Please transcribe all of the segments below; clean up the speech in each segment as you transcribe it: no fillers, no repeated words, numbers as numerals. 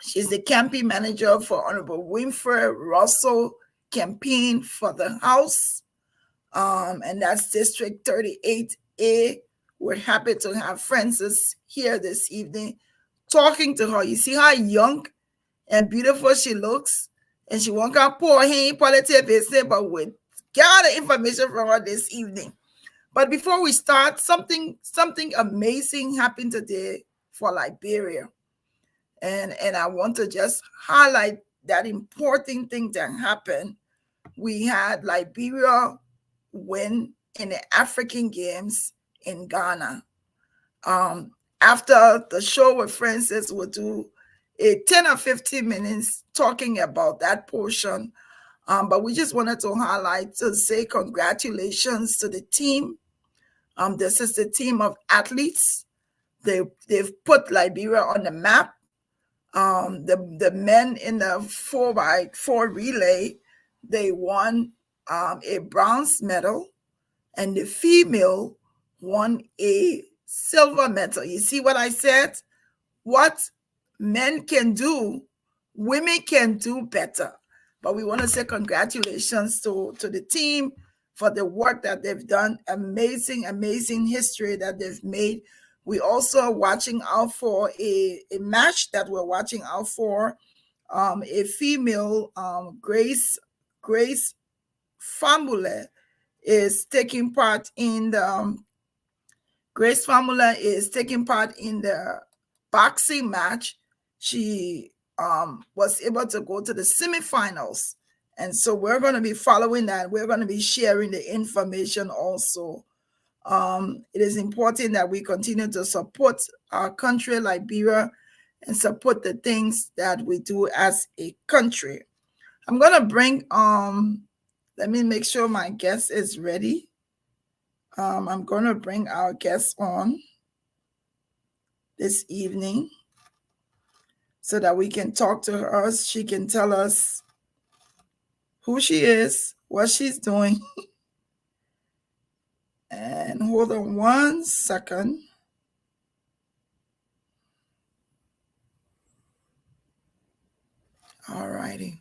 She's the campaign manager for Honorable Wynfred Russell campaign for the House. And that's District 38A. We're happy to have Frances here this evening talking to her. You see how young and beautiful she looks, and she won't come poor here in politics, but we got the information from her this evening. But before we start, something amazing happened today for Liberia, and I want to just highlight that important thing that happened. We had Liberia win in the African Games in Ghana. After the show with Francis, we'll do a 10 or 15 minutes talking about that portion. But we just wanted to highlight to say congratulations to the team. This is the team of athletes. They've put Liberia on the map. The men in the 4x4 relay, they won a bronze medal, and the female won a silver medal. You see what I said? What men can do, women can do better. But we want to say congratulations to the team for the work that they've done. Amazing, amazing history that they've made. We also are watching out for a match that we're watching out for. A female, Grace Famula is taking part in the Grace Famula is taking part in the boxing match. She was able to go to the semifinals, and so we're going to be following that. We're going to be sharing the information also. It is important that we continue to support our country, Liberia, and support the things that we do as a country. I'm going to bring, let me make sure my guest is ready. I'm going to bring our guest on this evening so that we can talk to her. She can tell us who she is, what she's doing. And hold on 1 second. All righty.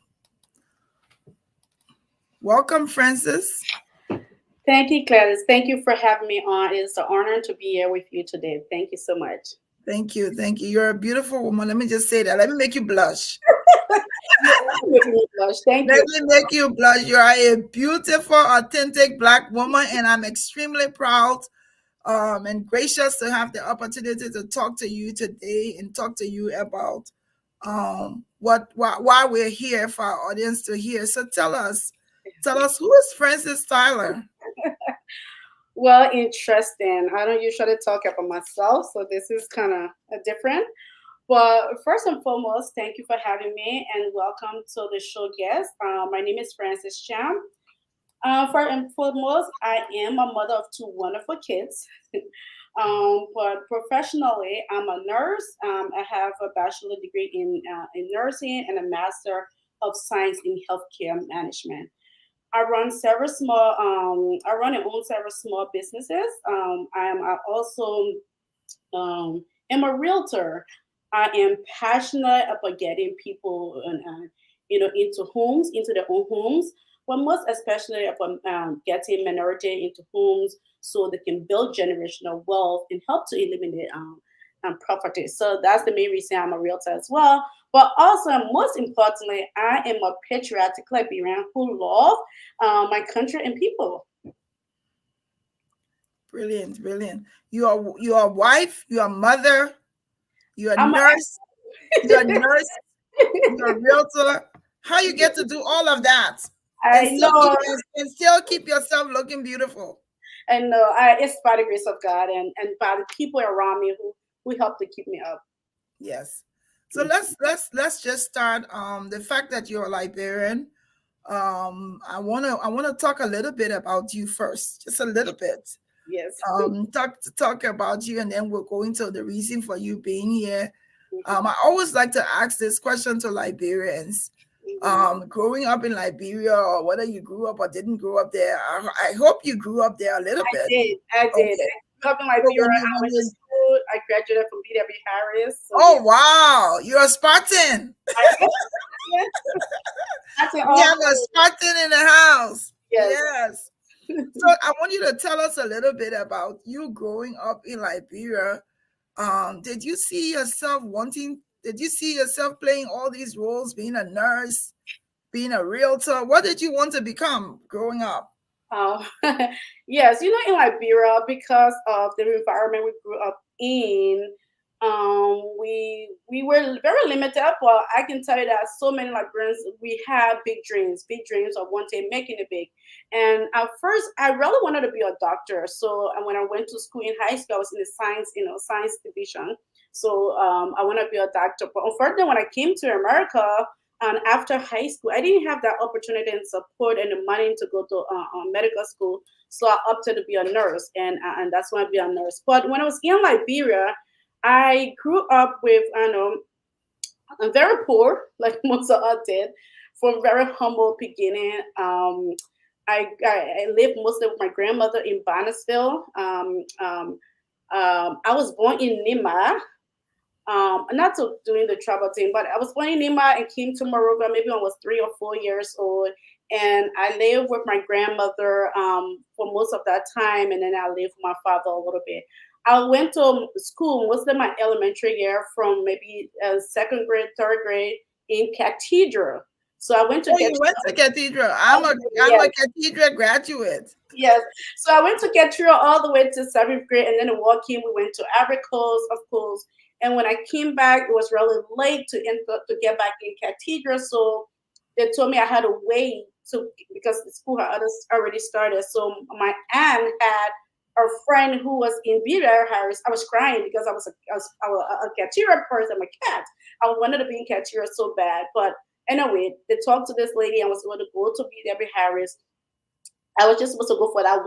Welcome, Frances. Thank you, Gladys. Thank you for having me on. It's an honor to be here with you today. Thank you so much. Thank you. Thank you. You're a beautiful woman. Let me just say that. Let me make you blush. Making me blush. Thank Let you. me make you blush. You are a beautiful, authentic Black woman, and I'm extremely proud and gracious to have the opportunity to talk to you today and talk to you about why we're here for our audience to hear. So tell us who is Frances Tyler? Well, interesting. I don't usually talk about myself, so this is kind of different. But first and foremost, thank you for having me and welcome to the show guest. My name is Frances Cham. First and foremost, I am a mother of two wonderful kids. But professionally, I'm a nurse. I have a bachelor degree in nursing and a master of science in healthcare management. I run several small. I run and own several small businesses. I also am a realtor. I am passionate about getting people, into homes, into their own homes, but most especially about getting minority into homes so they can build generational wealth and help to eliminate poverty. So that's the main reason I'm a realtor as well. But also, most importantly, I am a patriotic Liberian who love my country and people. Brilliant, brilliant. You are a wife, you are a mother, you're a I'm a- nurse, you're a nurse, you're a realtor. How you get to do all of that I know, and still keep yourself looking beautiful? and it's by the grace of God and by the people around me who help to keep me up. Yes. So let's just start. The fact that you're a Liberian. I wanna talk a little bit about you first, just a little bit. Yes. Talk about you, and then we'll go into the reason for you being here. I always like to ask this question to Liberians. Growing up in Liberia, or whether you grew up or didn't grow up there, I hope you grew up there a little bit. I did. Okay. I grew up in Liberia. I went to school I graduated from BW Harris. So Oh wow, you're a Spartan. I, that's it We all. have a Spartan in the house. Yes. Yes. So I want you to tell us a little bit about you growing up in Liberia. Did you see yourself did you see yourself playing all these roles, being a nurse, being a realtor? What did you want to become growing up? Uh, yes, in Liberia, because of the environment we grew up in, we were very limited. But I can tell you that so many Liberians, we have big dreams of one day making it big. And at first, I really wanted to be a doctor. So when I went to school in high school, I was in the science division. So I want to be a doctor. But unfortunately, when I came to America, and after high school, I didn't have that opportunity and support and the money to go to medical school. So I opted to be a nurse, and that's why I be a nurse. But when I was in Liberia, I grew up with, I'm very poor, like most of us did, from very humble beginning. I lived mostly with my grandmother in Bonnesville. I was born in Nima, not to doing the travel thing, but I was born in Nima and came to Moruga maybe when I was 3 or 4 years old. And I lived with my grandmother for most of that time, and then I lived with my father a little bit. I went to school most of my elementary year from maybe second grade, third grade in Cathedral. So I went to Oh, get. you went to Cathedral. I'm a Cathedral graduate. Yes. So I went to Cathedral all the way to seventh grade, and then in walking, we went to Ivory Coast, of course. And when I came back, it was really late to get back in Cathedral. So they told me I had to wait because the school had already started. So my aunt had a friend who was in Beaver Harris. I was crying because I was a Cathedral person, my cat. I wanted to be in Cathedral so bad. But anyway, they talked to this lady and was going to go to Beaver Harris. I was just supposed to go for that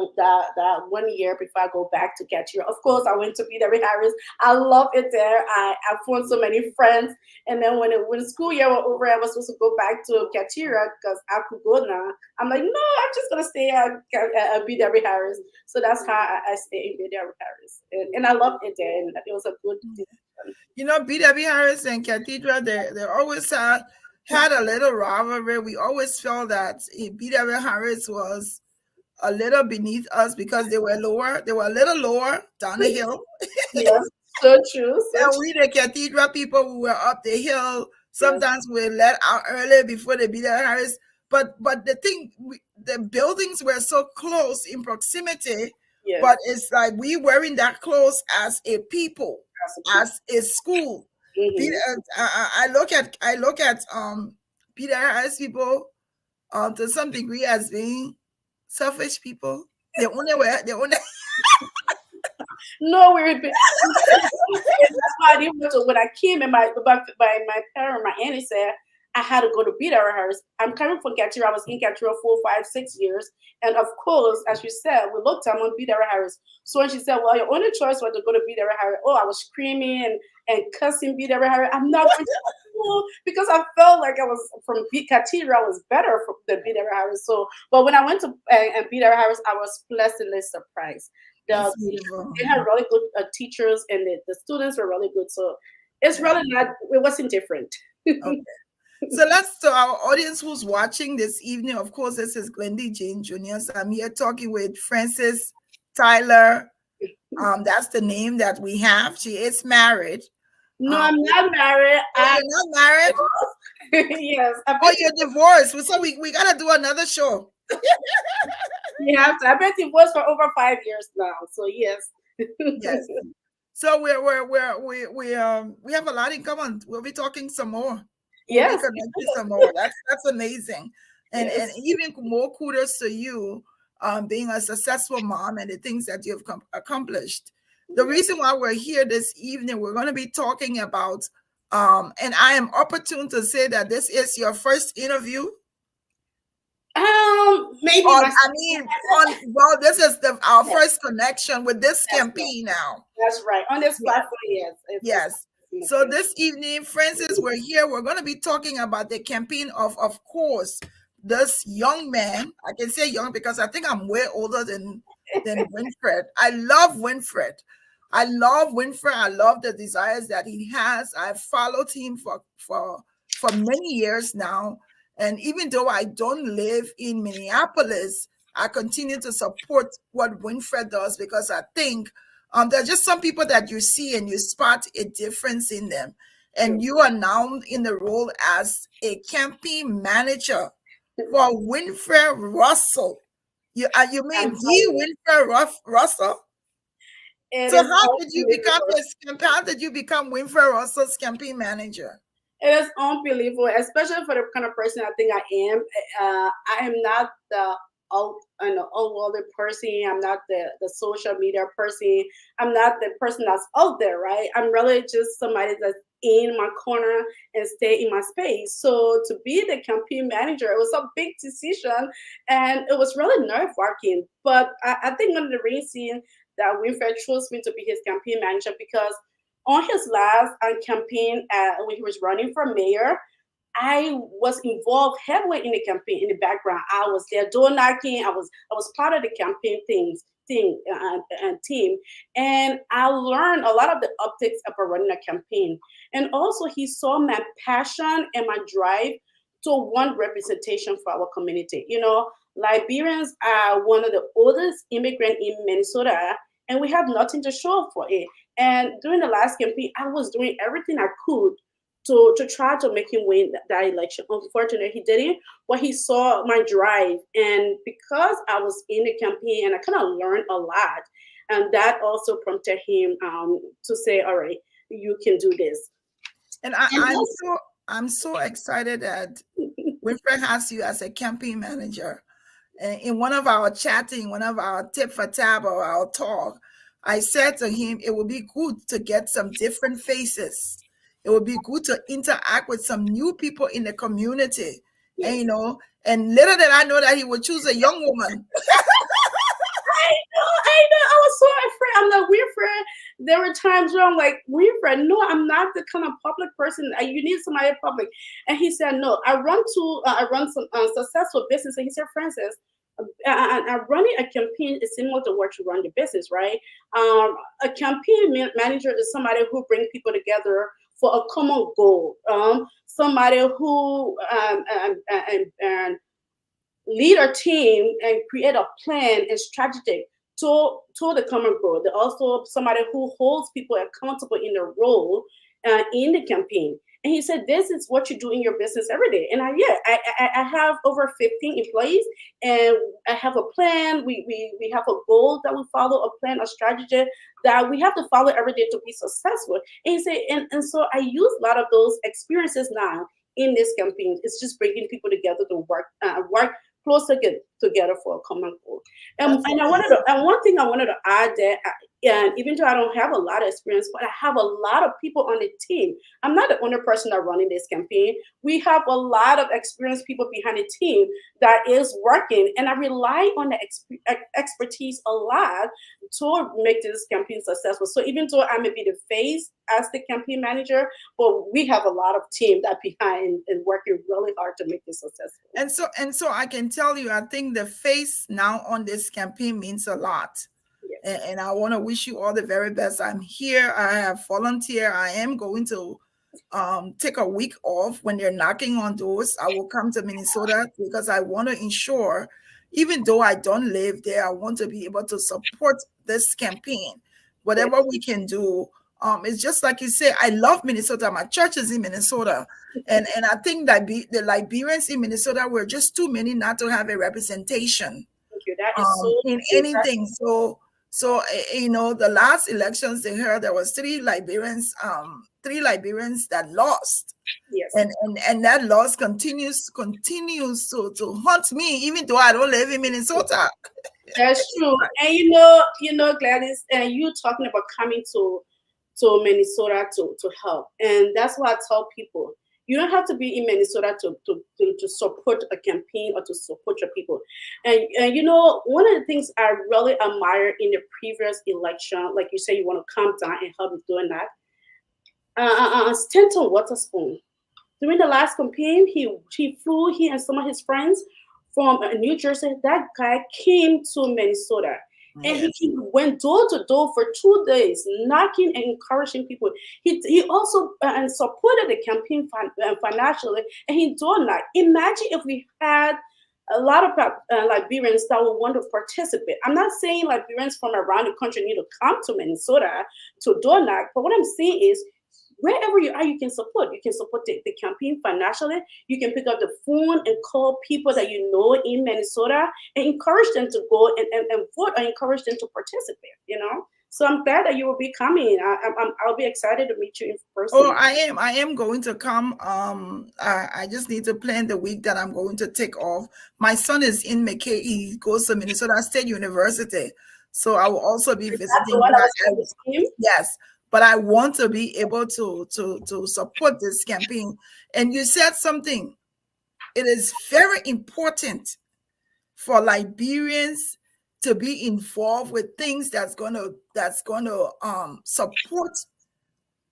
1 year before I go back to Catira. Of course, I went to Peter Harris. I love it there. I found so many friends. And then when the school year was over, I was supposed to go back to Catira because I could go now. I'm like, no, I'm just gonna stay at Peter Harris. So that's how I stay in Peter Harris, and I loved it there. And it was a good decision. BW Harris and Cathedral, they always had a little rivalry. We always felt that BW Harris was a little beneath us because they were lower. They were a little lower down the hill. Yes, so true. So And true. we, the Cathedral people, we were up the hill. Yes, Sometimes we let out early before the BW Harris. But the thing, the buildings were so close in proximity. yes. But it's like we weren't that close as a people, That's a people. as a school. Mhm. I look at Peter Harris people to some degree as being selfish people. They only No, that's why I didn't want to. When I came, and my parent, my auntie said I had to go to Beta Harris. I'm coming from Catira. I was in Catira 4, 5, 6 years, and of course, as you said, we looked at on Beta Harris. So when she said, "Well, your only choice was to go to Beta Harris," oh, I was screaming and cussing Beta Harris. I'm not going to school because I felt like I was from Catira. I was better than Beta Harris. So, but when I went to Beta Harris, I was pleasantly surprised. The That's beautiful. they had really good teachers, and the students were really good. So it's really not. It wasn't different. Okay. So let's to our audience who's watching this evening. Of course, this is Glendy Jane Jr. So I'm here talking with Frances Tyler. That's the name that we have. She is married. No, I'm not married. Oh, you're not married? Yes. Oh, you're divorced. So we gotta do another show. You have to. I've been divorced for over 5 years now. So yes. Yes. So we have a lot in common. We'll be talking some more. We'll be Yes. connecting some more. That's amazing. And Yes. even more kudos to you being a successful mom and the things that you've accomplished. The reason why we're here this evening, we're going to be talking about and I am opportune to say that this is your first interview. Maybe. This is our first connection with this campaign now. That's right. On this platform, yes. Yes. So this evening, Frances, we're here. We're going to be talking about the campaign of course, this young man. I can say young because I think I'm way older than Wynfred. I love Wynfred. I love Wynfred. I love the desires that he has. I've followed him for many years now. And even though I don't live in Minneapolis, I continue to support what Wynfred does because I think there are just some people that you see and you spot a difference in them. And True. you are now in the role as a campaign manager for Wynfred Russell. You I'm mean telling you, the Russell? it So is how did you become unbelievable. how did you become Wynfred Russell's campaign manager? It is unbelievable, especially for the kind of person I think I am. I am not the out an outwardly person. I'm not the social media person. I'm not the person that's out there, right? I'm really just somebody that's in my corner and stay in my space. So to be the campaign manager, it was a big decision, and it was really nerve wracking. But I think one of the reasons that Winfred chose me to be his campaign manager because on his last campaign when he was running for mayor, I was involved heavily in the campaign in the background. I was there door knocking. I was part of the campaign and team, and I learned a lot of the optics about running a campaign. And also, he saw my passion and my drive to want representation for our community. Liberians are one of the oldest immigrant in Minnesota, and we have nothing to show for it. And during the last campaign, I was doing everything I could to try to make him win that election. Unfortunately, he didn't, but he saw my drive. And because I was in the campaign and I kind of learned a lot, and that also prompted him to say, all right, you can do this. And And also, I'm so excited that Winfred has you as a campaign manager. In one of our chatting, one of our tip for tab or our talk, I said to him, it would be good to get some different faces. It would be good to interact with some new people in the community. And yes. and little did I know that he would choose a young woman. I know. I was so afraid. I'm like, Winfred. There were times where I'm like, Winfred, no, I'm not the kind of public person. You need somebody public. And he said, no, I run some successful business. And he said, Francis, running a campaign is similar to what you run your business, right? A campaign manager is somebody who brings people together for a common goal. Somebody who and lead a team and create a plan and strategy to the common goal. They're also somebody who holds people accountable in their role in the campaign. And he said, "This is what you do in your business every day." And I have over 15 employees, and I have a plan. We have a goal that we follow, a plan, a strategy that we have to follow every day to be successful. And he said, and so I use a lot of those experiences now in this campaign. It's just bringing people together to work closer together for a common goal. That's And amazing. and one thing I wanted to add there, and even though I don't have a lot of experience, but I have a lot of people on the team. I'm not the only person that running this campaign. We have a lot of experienced people behind the team that is working, and I rely on the expertise a lot to make this campaign successful. So even though I may be the face as the campaign manager, but we have a lot of team that behind and working really hard to make this successful. And so I can tell you, I think the face now on this campaign means a lot. Yes. And I want to wish you all the very best. I'm here. I have volunteered. I am going to take a week off when they're knocking on doors. I will come to Minnesota because I want to ensure, even though I don't live there, I want to be able to support this campaign. Yes. Whatever we can do. It's just like you say, I love Minnesota. My church is in Minnesota. And I think that the Liberians in Minnesota were just too many not to have a representation Thank you. That is so in true. anything. So the last elections they heard there was three Liberians that lost. Yes. And that loss continues to haunt me, even though I don't live in Minnesota. That's true. And Gladys, and you talking about coming to Minnesota to help. And that's why I tell people you don't have to be in Minnesota to support a campaign or to support your people. And one of the things I really admire in the previous election, like you say, you want to come down and help with doing that. Stanton Waterspoon. During the last campaign, he flew, he and some of his friends from New Jersey. That guy came to Minnesota. And Yes. he went door to door for 2 days, knocking and encouraging people. He also and supported the campaign financially, and he door knocked. Imagine if we had a lot of Liberians that would want to participate. I'm not saying Liberians from around the country need to come to Minnesota to door knock, but what I'm saying is wherever you are, you can support. You can support the campaign financially. You can pick up the phone and call people that you know in Minnesota and encourage them to go and vote, or encourage them to participate, you know? So I'm glad that you will be coming. I'll be excited to meet you in Oh, person. I am going to come. I just need to plan the week that I'm going to take off. My son is in McKay. He goes to Minnesota State University, so I will also be Is that the visiting. one But that was on the scheme? yes, but I want to be able to support this campaign. And you said something. It is very important for Liberians to be involved with things that's gonna support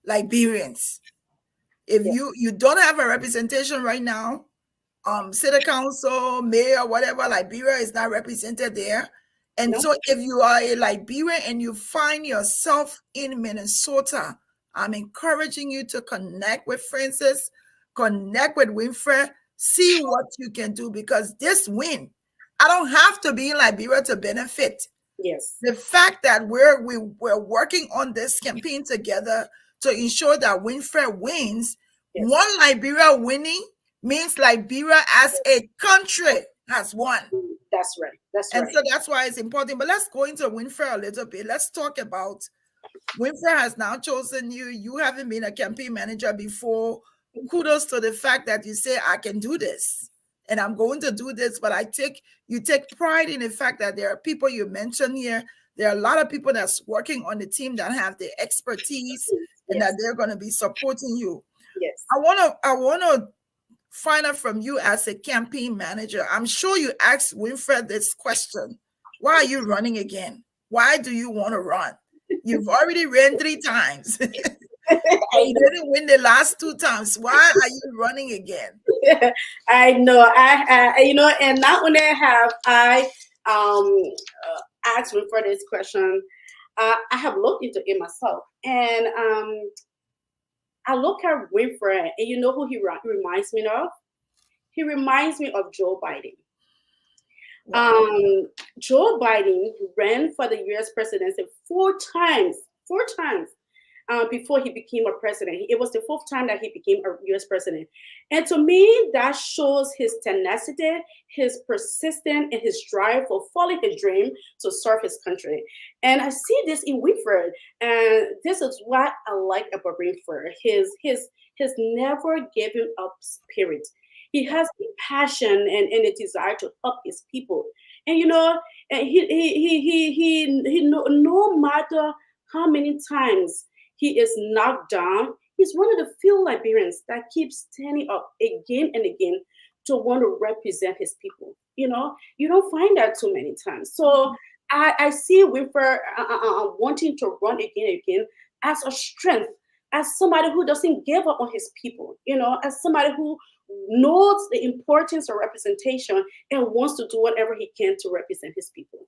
Liberians. If Yes. you don't have a representation right now, city council, mayor, whatever, Liberia is not represented there. And No? so if you are a Liberian and you find yourself in Minnesota, I'm encouraging you to connect with Francis, connect with Wynfred, see what you can do, because this win, I don't have to be in Liberia to benefit. Yes. The fact that we're working on this campaign together to ensure that Wynfred wins, Yes. one Liberia winning means Liberia as a country has won. That's right. That's And right. so that's why it's important. But let's go into Wynfred a little bit. Let's talk about Wynfred has now chosen you. You haven't been a campaign manager before. Kudos to the fact that you say, I can do this and I'm going to do this. But you take pride in the fact that there are people you mentioned here. There are a lot of people that's working on the team that have the expertise and that Yes. they're going to be supporting you. Yes. I want to find out from you as a campaign manager. I'm sure you asked Wynfred this question. Why are you running again? Why do you want to run? You've already ran 3 times. And I you didn't win the last 2 times. Why are you running again? know. I know. And not only have I asked him for this question, I have looked into it myself, and I look at Wynfred, and you know who he reminds me of? He reminds me of Joe Biden. Wow. Joe Biden ran for the U.S. presidency 4 times, 4 times before he became a president. It was the 4th time that he became a U.S. president. And to me, that shows his tenacity, his persistence, and his drive for following his dream to serve his country. And I see this in Wynfred, and this is what I like about Wynfred. His never giving up spirit. He has a passion and a desire to help his people. And and no matter how many times he is knocked down, he's one of the few Liberians that keeps standing up again and again to want to represent his people. You don't find that too many times. So I see Wynfred wanting to run again and again as a strength, as somebody who doesn't give up on his people, as somebody who knows the importance of representation and wants to do whatever he can to represent his people.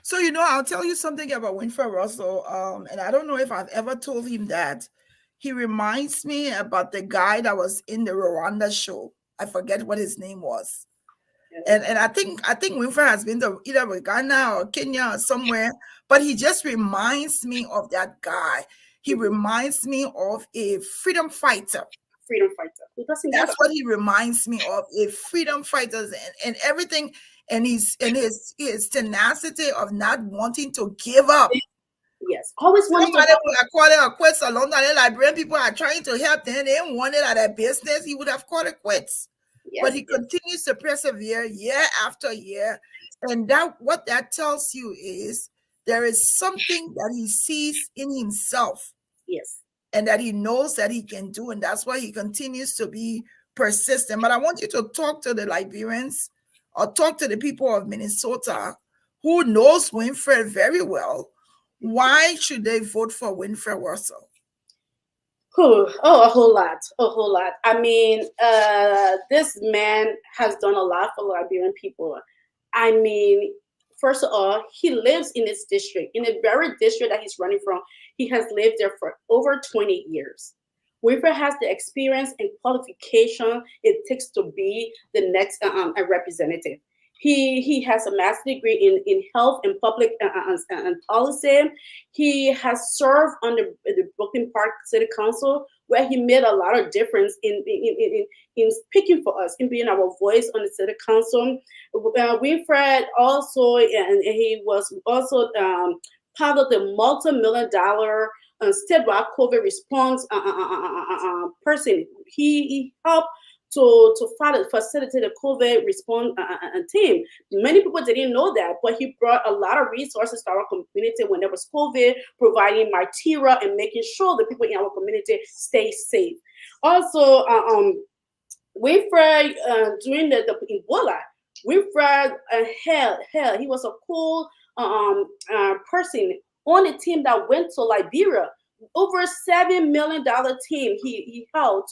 So, I'll tell you something about Wynfred Russell. And I don't know if I've ever told him that. He reminds me about the guy that was in the Rwanda show. I forget what his name was. And I think Wynfred has been to either Ghana or Kenya or somewhere, but he just reminds me of that guy. He reminds me of a freedom fighter. Freedom fighter who doesn't give That's up. what he reminds me of, a freedom fighter, and everything, and his tenacity of not wanting to give up. Yes, always wanted to Somebody help. would have called it a quits along that Liberian people are trying to help them. They didn't want it at their business. He would have called it quits. But Yes, he yes, continues to persevere year after year. And that what that tells you is there is something that he sees in himself yes. and that he knows that he can do. And that's why he continues to be persistent. But I want you to talk to the Liberians or talk to the people of Minnesota who knows Wynfred very well. Why should they vote for Wynfred Russell? Oh, a whole lot, a whole lot. I mean, this man has done a lot for Liberian people. I mean, first of all, he lives in this district, in the very district that he's running from. He has lived there for over 20 years. Wynfred has the experience and qualification it takes to be the next a representative. He has a master's degree in health and public and policy. He has served on the Brooklyn Park City Council, where he made a lot of difference in speaking for us, in being our voice on the city council. Wynfred also, and he was also part of the multi-million dollar statewide COVID response person. He helped to facilitate the COVID response team. Many people didn't know that, but he brought a lot of resources to our community when there was COVID, providing material and making sure the people in our community stay safe. Also, Wynfred during the Ebola, Wynfred he was a cool person on the team that went to Liberia. Over $7 million team he held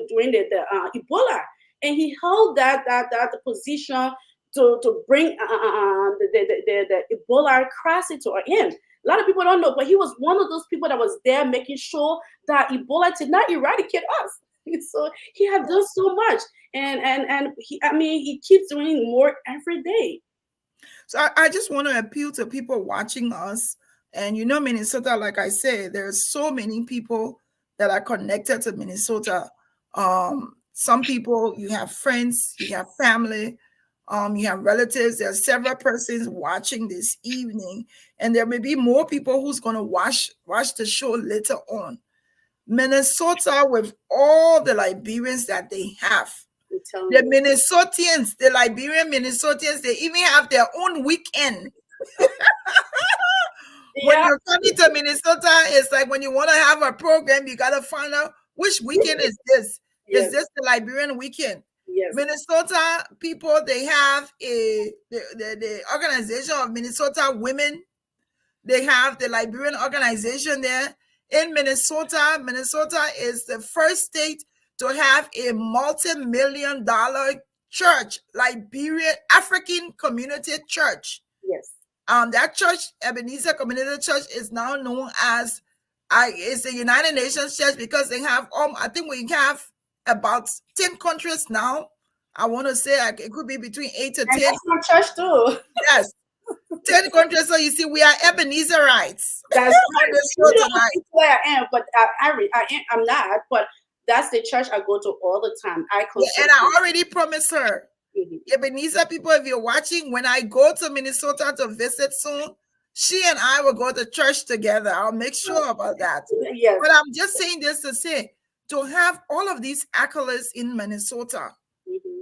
during the Ebola, and he held that position to bring the Ebola crisis to an end. A lot of people don't know, but he was one of those people that was there making sure that Ebola did not eradicate us. So he had done so much, and he keeps doing more every day. So I just want to appeal to people watching us. And Minnesota, like I said, there's so many people that are connected to Minnesota. Some people, you have friends, you have family, you have relatives. There are several persons watching this evening, and there may be more people who's going to watch the show later on. Minnesota, with all the Liberians that they have, the Minnesotans, the Liberian Minnesotans, they even have their own weekend. When you're coming to Minnesota, it's like when you want to have a program, you got to find out which weekend is this. Yes. Is this the Liberian weekend? Yes. Minnesota people, they have the organization of Minnesota Women. They have the Liberian organization there. In Minnesota, Minnesota is the first state to have a multi-million-dollar church, Liberian African Community Church. Yes. That church, Ebenezer Community Church, is now known as it's the United Nations Church, because they have I think we have about 10 countries now. I want to say it could be between 8 to 10. That's my church too. Yes. 10 countries. So you see, we are Ebenezerites. That's right. Where I am, but I'm not. But that's the church I go to all the time. And I already promised her. Mm-hmm. Ebenezer people, if you're watching, when I go to Minnesota to visit soon, she and I will go to church together. I'll make sure about that. Yes. But I'm just saying this to say, to have all of these accolades in Minnesota,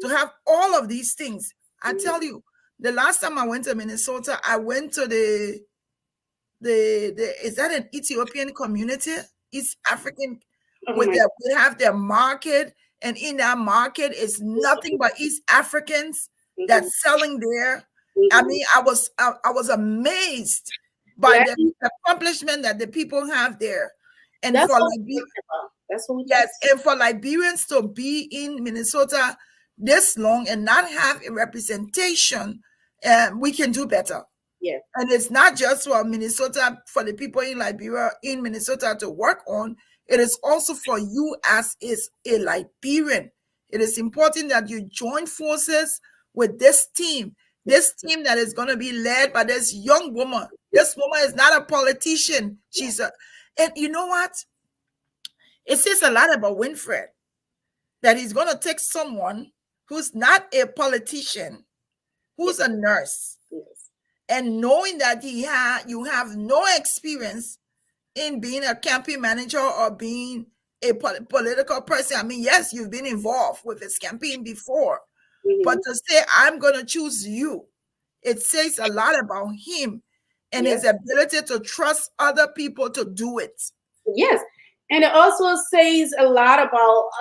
to have all of these things, I tell you, the last time I went to Minnesota, I went to the is that an Ethiopian community? East African, they have their market, and in that market is nothing but East Africans that's selling there. I mean, I was amazed by the accomplishment that the people have there. And that's for and for Liberians to be in Minnesota this long and not have a representation, we can do better. Yeah. And it's not just for Minnesota, for the people in Liberia, in Minnesota to work on. It is also for you as is a Liberian. It is important that you join forces with this team that is going to be led by this young woman. This woman is not a politician. And you know what? It says a lot about Wynfred, that he's going to take someone who's not a politician, who's a nurse, and knowing that you have no experience in being a campaign manager or being a political person. I mean, yes, you've been involved with his campaign before, but to say, I'm going to choose you, it says a lot about him and his ability to trust other people to do it. Yes. And it also says a lot about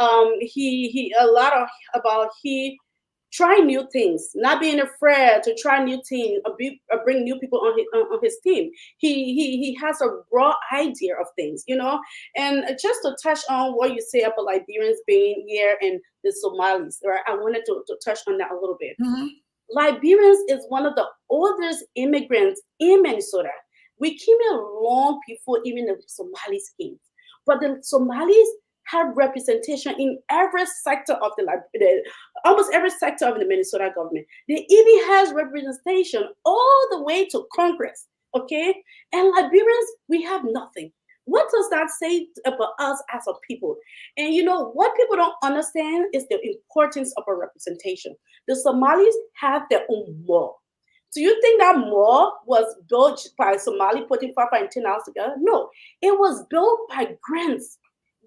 trying new things, not being afraid to try new things, or bring new people on his team. He has a broad idea of things, And just to touch on what you say about Liberians being here and the Somalis, right? I wanted to touch on that a little bit. Liberians is one of the oldest immigrants in Minnesota. We came here long before even the Somalis came. But the Somalis have representation in every sector of almost every sector of the Minnesota government. They even has representation all the way to Congress. Okay? And Liberians, we have nothing. What does that say about us as a people? And you know what people don't understand is the importance of a representation. The Somalis have their own mall. Do you think that mall was built by Somali putting Papa and 10 hours together? No, it was built by grants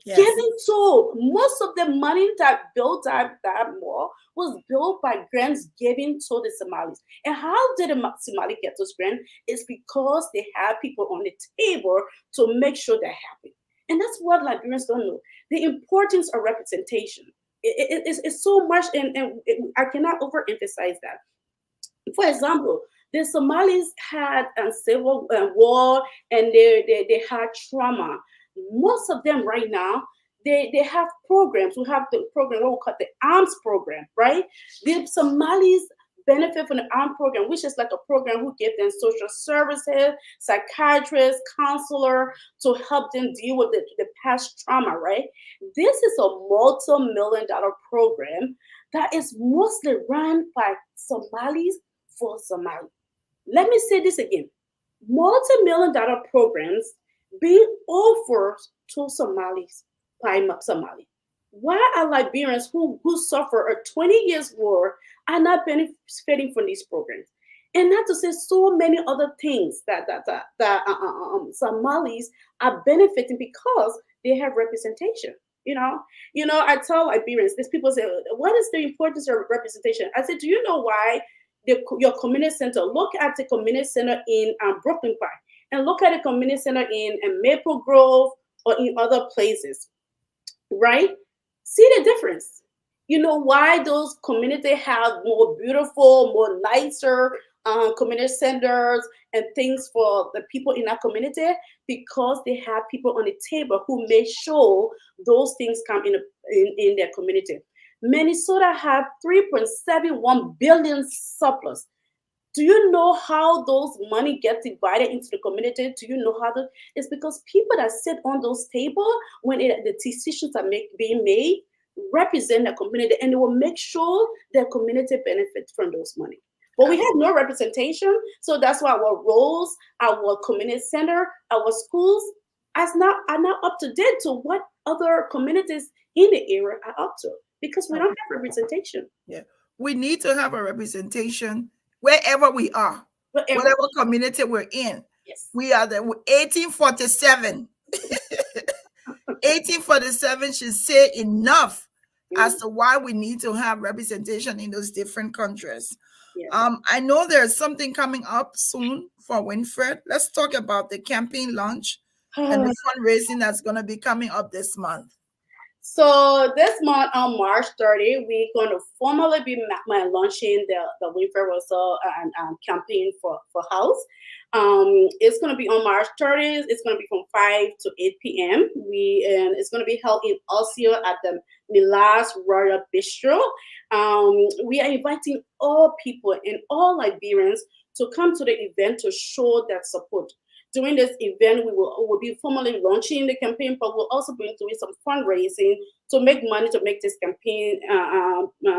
Yes. given to most of the money that built that mall was built by grants given to the Somalis. And how did the Somali get those grants? It's because they have people on the table to make sure they're happy. And that's what Liberians don't know. The importance of representation. It's so much, and I cannot overemphasize that. For example, the Somalis had a civil war and they had trauma. Most of them right now, they have programs. We have the program, what we call the ARMS program, right? The Somalis benefit from the ARMS program, which is like a program who give them social services, psychiatrists, counselor to help them deal with the past trauma, right? This is a multi-million-dollar program that is mostly run by Somalis for Somali. Let me say this again. Multi-million-dollar programs being offered to Somalis by Somali. Why are Liberians who suffer a 20 years war are not benefiting from these programs? And not to say so many other things Somalis are benefiting because they have representation. I tell Liberians, these people say, what is the importance of representation? I said, do you know why your community center, look at the community center in Brooklyn Park and look at the community center in Maple Grove or in other places, right? See the difference. You know why those communities have more beautiful, more nicer community centers and things for the people in that community? Because they have people on the table who make sure those things come in their community. Minnesota have 3.71 billion surplus. Do you know how those money get divided into the community? Do you know how it's because people that sit on those tables when the decisions are being made represent the community, and they will make sure their community benefits from those money. But we have no representation, so that's why our roles, our community center, our schools are not up to date to what other communities in the area are up to, because we don't have representation. Yeah. We need to have a representation wherever we are, Whatever. whatever community we're in. Yes. We are the 1847. 1847 should say enough as to why we need to have representation in those different countries. Yes. I know there's something coming up soon for Wynfred. Let's talk about the campaign launch and the fundraising that's going to be coming up this month. So this month on March 30, we're going to formally be launching the Wynfred Russell campaign for house. It's going to be on March 30th. It's going to be from 5 to 8 p.m. And it's going to be held in Osceola at the Milas Royal Bistro. We are inviting all people and all Liberians to come to the event to show that support. During this event, we will be formally launching the campaign, but we'll also be doing some fundraising to make money to make this campaign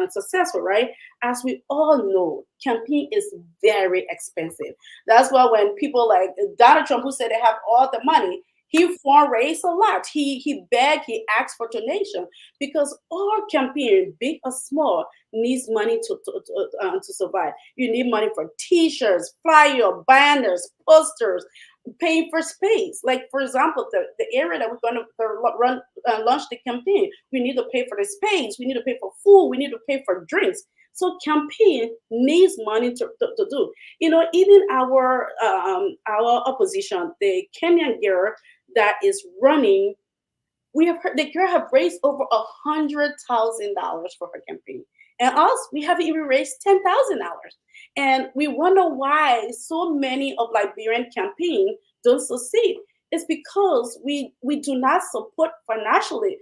successful, right? As we all know, campaign is very expensive. That's why when people like Donald Trump, who said they have all the money, he fundraised a lot. He begged, he asked for donation, because all campaign, big or small, needs money to survive. You need money for T-shirts, flyer, banners, posters, paying for space. Like, for example, the area that we're going to launch the campaign, we need to pay for the space, we need to pay for food, we need to pay for drinks. So campaign needs money to do. Even our opposition, the Kenyan girl that is running, we have heard the girl have raised over $100,000 for her campaign. And us, we haven't even raised $10,000. And we wonder why so many of Liberian campaigns don't succeed. It's because we do not support financially.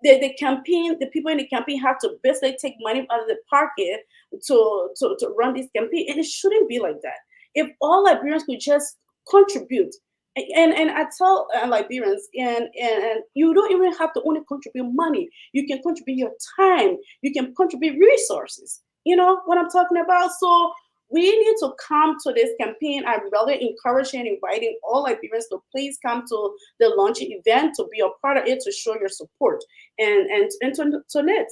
the campaign, the people in the campaign have to basically take money out of the pocket to run this campaign, and it shouldn't be like that. If all Liberians could just contribute, and I tell Liberians, and you don't even have to only contribute money. You can contribute your time. You can contribute resources. You know what I'm talking about? So we need to come to this campaign. I'm really encouraging and inviting all Liberians to please come to the launching event, to be a part of it, to show your support and to knit.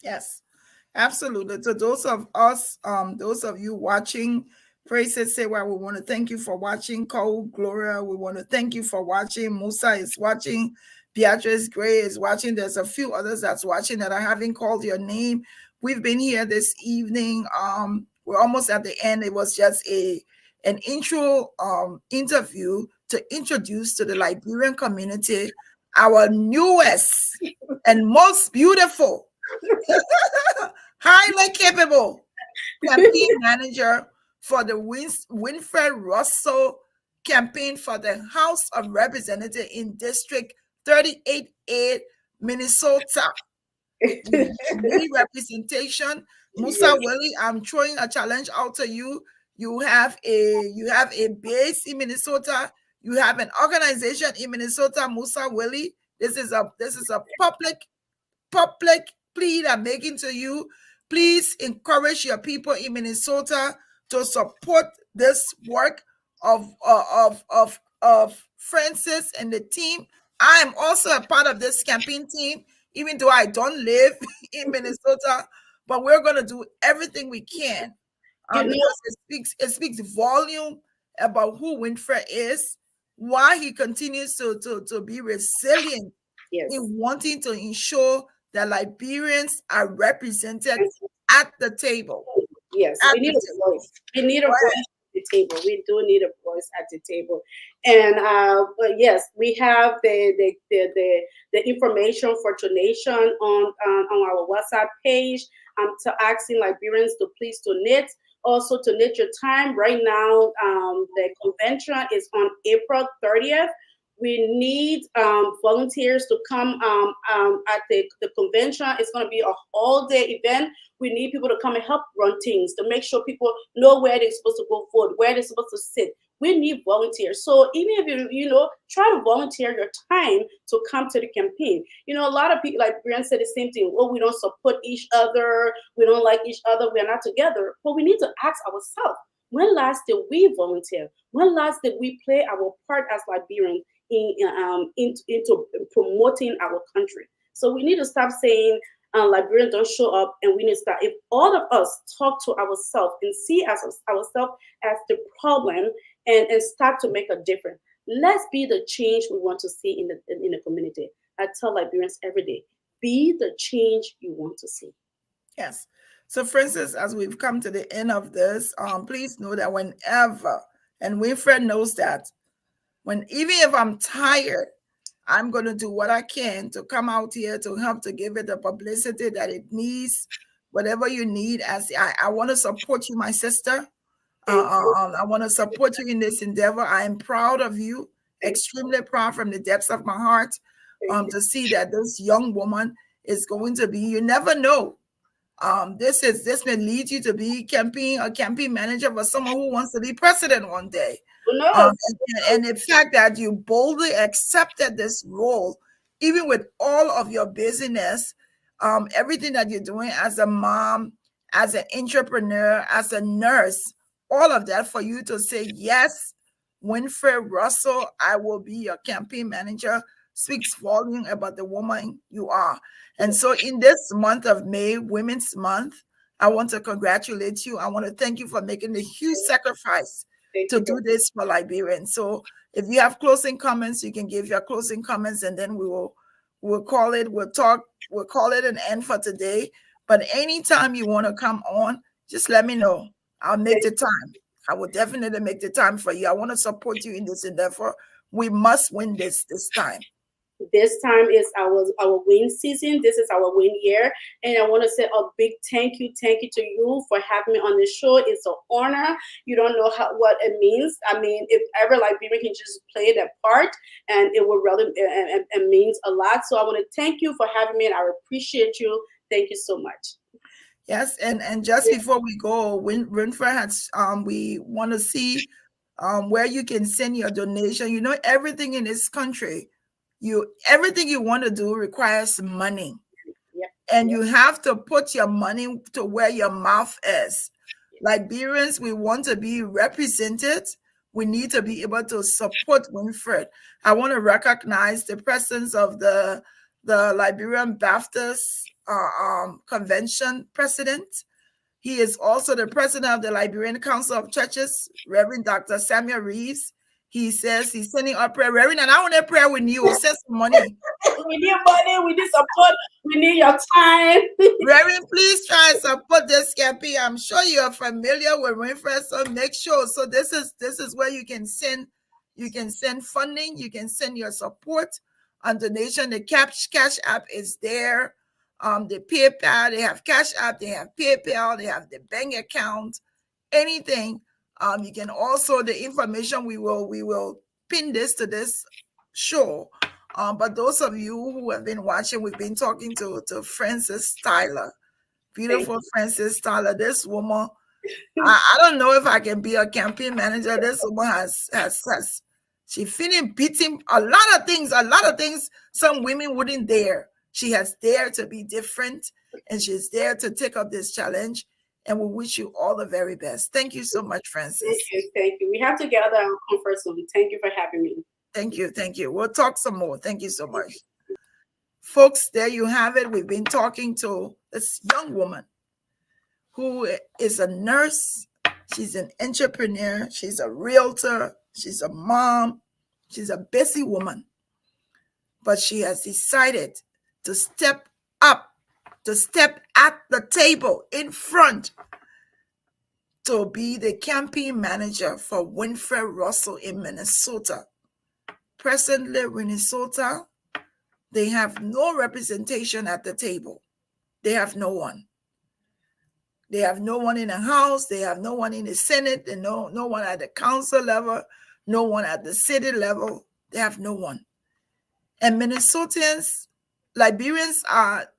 Yes, absolutely. So those of us, those of you watching, Praises say, well, we want to thank you for watching. Cole, Gloria, we want to thank you for watching. Musa is watching. Beatrice Gray is watching. There's a few others that's watching that I haven't called your name. We've been here this evening. We're almost at the end. It was just an intro interview to introduce to the Liberian community our newest and most beautiful, highly capable campaign manager for the Wynfred Russell campaign for the House of Representatives in District 38A, Minnesota. We need representation. Musa Willie, I'm throwing a challenge out to you. You have a base in Minnesota. You have an organization in Minnesota, Musa Willie. This is a public plea I'm making to you. Please encourage your people in Minnesota to support this work of Francis and the team. I am also a part of this campaign team, even though I don't live in Minnesota. But we're going to do everything we can, You know, because it speaks volume about who Wynfred is, why he continues to be resilient yes. in wanting to ensure that Liberians are represented at the table. Yes, At we need the a table. voice. We need a Go voice ahead. at the table. We do need a voice at the table. And but yes, we have the information for donation on our WhatsApp page. To asking Liberians to please donate. Also to knit your time. Right now, the convention is on April 30th. We need volunteers to come at the convention. It's going to be a all day event. We need people to come and help run things, to make sure people know where they're supposed to go forward, where they're supposed to sit. We need volunteers. So even if try to volunteer your time to come to the campaign. You know, a lot of people, like Brian said, the same thing. Oh, we don't support each other. We don't like each other. We are not together. But we need to ask ourselves, when last did we volunteer? When last did we play our part as Liberians into promoting our country? So we need to stop saying Liberians don't show up, and we need to start. If all of us talk to ourselves and see ourselves as the problem, and start to make a difference, let's be the change we want to see in the community. I tell Liberians every day, be the change you want to see. Yes. So, Francis, as we've come to the end of this, please know that whenever, and Winfred knows that, even if I'm tired, I'm going to do what I can to come out here to help to give it the publicity that it needs. Whatever you need, as I want to support you, my sister. I want to support you in this endeavor. I am proud of you, extremely proud from the depths of my heart, to see that this young woman is going to be. You never know. This may lead you to be a campaign manager for someone who wants to be president one day. Who knows? And the fact that you boldly accepted this role, even with all of your busyness, everything that you're doing as a mom, as an entrepreneur, as a nurse, all of that, for you to say, yes, Winfred Russell, I will be your campaign manager, speaks volume about the woman you are. And so in this month of May, Women's Month, I want to congratulate you. I want to thank you for making the huge sacrifice Thank to you. do this for Liberians. So if you have closing comments, you can give your closing comments, and then we'll call it, we'll call it an end for today. But anytime you want to come on, just let me know. I'll make the time. I will definitely make the time for you. I want to support you in this endeavor. We must win this time. This time is our win season. This is our win year, and I want to say a big thank you to you for having me on the show. It's an honor. You don't know what it means. I mean, if ever Liberia can just play that part, and it will really and means a lot. So I want to thank you for having me, and I appreciate you. Thank you so much. Yes, and just before we go, Wynfred has we want to see where you can send your donation. You know, everything in this country, everything you want to do requires money. Yep, And yep, you have to put your money to where your mouth is. yes. Liberians, we want to be represented. We need to be able to support Wynfred. I want to recognize the presence of the Liberian Baptist Convention president. He is also the president of the Liberian Council of Churches, Reverend Dr. Samuel Reeves. He says he's sending up prayer. Reverend, and I want to pray with you. Send some money. We need money. We need support. We need your time. Reverend, please try and support this campaign. I'm sure you're familiar with Wynfred, so make sure. So this is where you can send funding, you can send your support on donation. The cash app is there. The PayPal, they have Cash App, they have PayPal, they have the bank account, anything. You can also the information we will pin this to this show. But those of you who have been watching, we've been talking to Frances Tyler, beautiful Frances Tyler. This woman, I don't know if I can be a campaign manager. This woman has she finished beating a lot of things some women wouldn't dare. She has dared to be different, and she's dared to take up this challenge. And we wish you all the very best. Thank you so much, Frances. Thank you. We have to gather our comfort soon. Thank you for having me. Thank you. We'll talk some more. Thank you so much. Folks, there you have it. We've been talking to this young woman who is a nurse. She's an entrepreneur. She's a realtor. She's a mom. She's a busy woman. But she has decided to step up, to step at the table in front to be the campaign manager for Wynfred Russell in Minnesota. Presently, Minnesota, they have no representation at the table. They have no one. They have no one in the House. They have no one in the Senate. And no one at the council level. No one at the city level. They have no one. And Minnesotans, Liberians are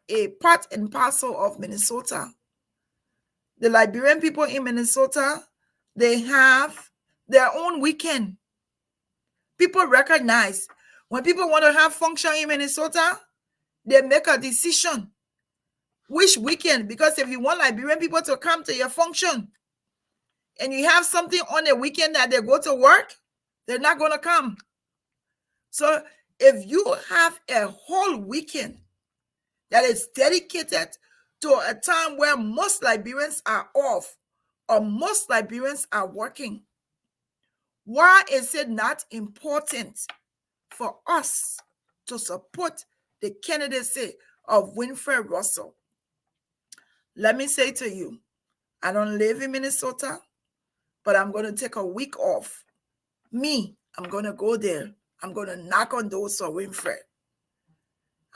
a part and parcel of Minnesota. The Liberian people in Minnesota, they have their own weekend. People recognize when people want to have function in Minnesota, they make a decision which weekend, because if you want Liberian people to come to your function and you have something on the weekend that they go to work, they're not going to come. So if you have a whole weekend that is dedicated to a time where most Liberians are off or most Liberians are working, why is it not important for us to support the candidacy of Wynfred Russell? Let me say to you, I don't live in Minnesota, but I'm going to take a week off. I'm going to go there. I'm going to knock on doors for Wynfred.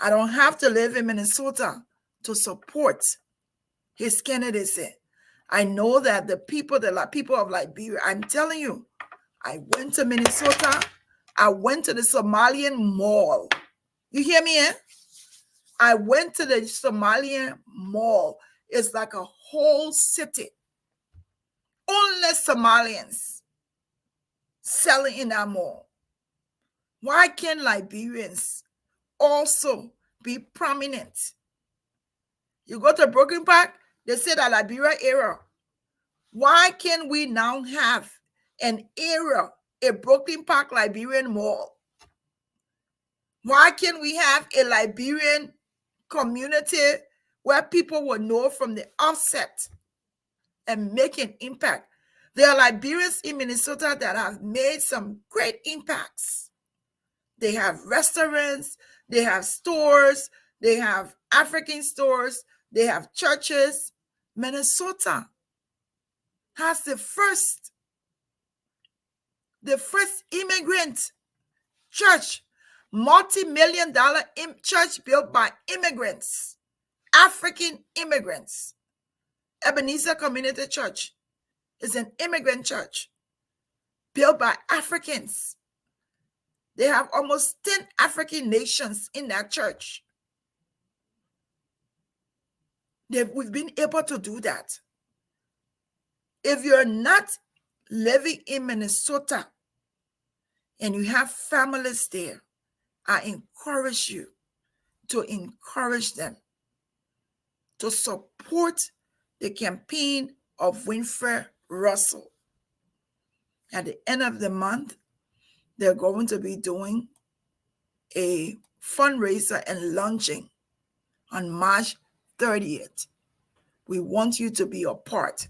I don't have to live in Minnesota to support his candidacy. I know that the people of Liberia, I'm telling you, I went to Minnesota. I went to the Somalian Mall. You hear me, eh? I went to the Somalian Mall. It's like a whole city. Only Somalians selling in that mall. Why can't Liberians also be prominent? You go to Brooklyn Park, they say that Liberia era. Why can't we now have an era, a Brooklyn Park Liberian Mall? Why can't we have a Liberian community where people will know from the offset and make an impact? There are Liberians in Minnesota that have made some great impacts. They have restaurants, they have stores, they have African stores, they have churches. Minnesota has the first immigrant church multi-million-dollar church built by immigrants, African immigrants. Ebenezer Community Church is an immigrant church built by Africans. They have almost 10 African nations in that church. We've been able to do that. If you're not living in Minnesota and you have families there, I encourage you to encourage them to support the campaign of Wynfred Russell. At the end of the month, they're going to be doing a fundraiser and launching on March 30th. We want you to be a part.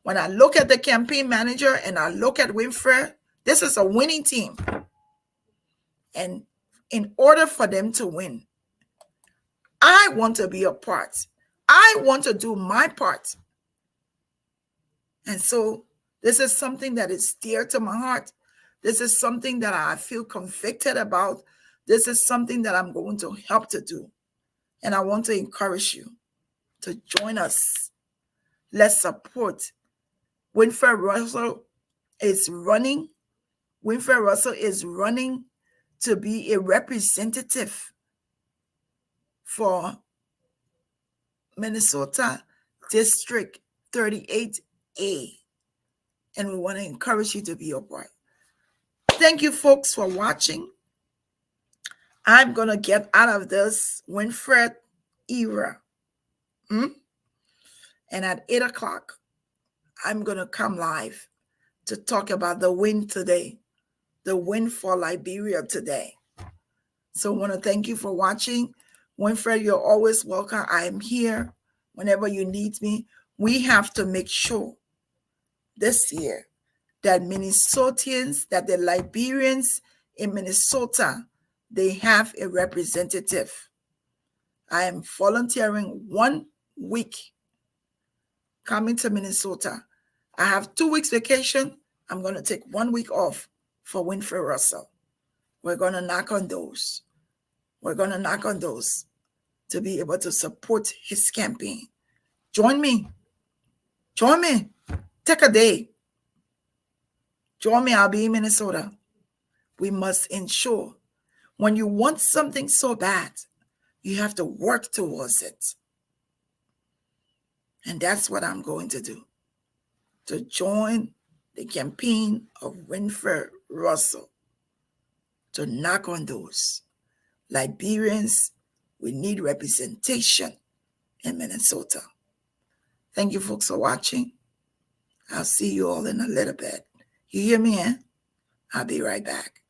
When I look at the campaign manager and I look at Wynfred, this is a winning team. And in order for them to win, I want to be a part. I want to do my part. And so this is something that is dear to my heart. This is something that I feel convicted about. This is something that I'm going to help to do. And I want to encourage you to join us. Let's support. Wynfred Russell is running. Wynfred Russell is running to be a representative for Minnesota District 38A. And we want to encourage you to be a part. Thank you, folks, for watching. I'm going to get out of this Wynfred era. And at 8 o'clock, I'm going to come live to talk about the win today, the win for Liberia today. So I want to thank you for watching. Wynfred, you're always welcome. I am here whenever you need me. We have to make sure this year that Minnesotans, that the Liberians in Minnesota, they have a representative. I am volunteering 1 week coming to Minnesota. I have 2 weeks vacation. I'm going to take 1 week off for Wynfred Russell. We're going to knock on doors. We're going to knock on doors to be able to support his campaign. Join me. Join me. Take a day. Join me. I'll be in Minnesota. We must ensure when you want something so bad, you have to work towards it. And that's what I'm going to do, to join the campaign of Wynfred Russell, to knock on doors. Liberians, we need representation in Minnesota. Thank you, folks, for watching. I'll see you all in a little bit. You hear me, eh? I'll be right back.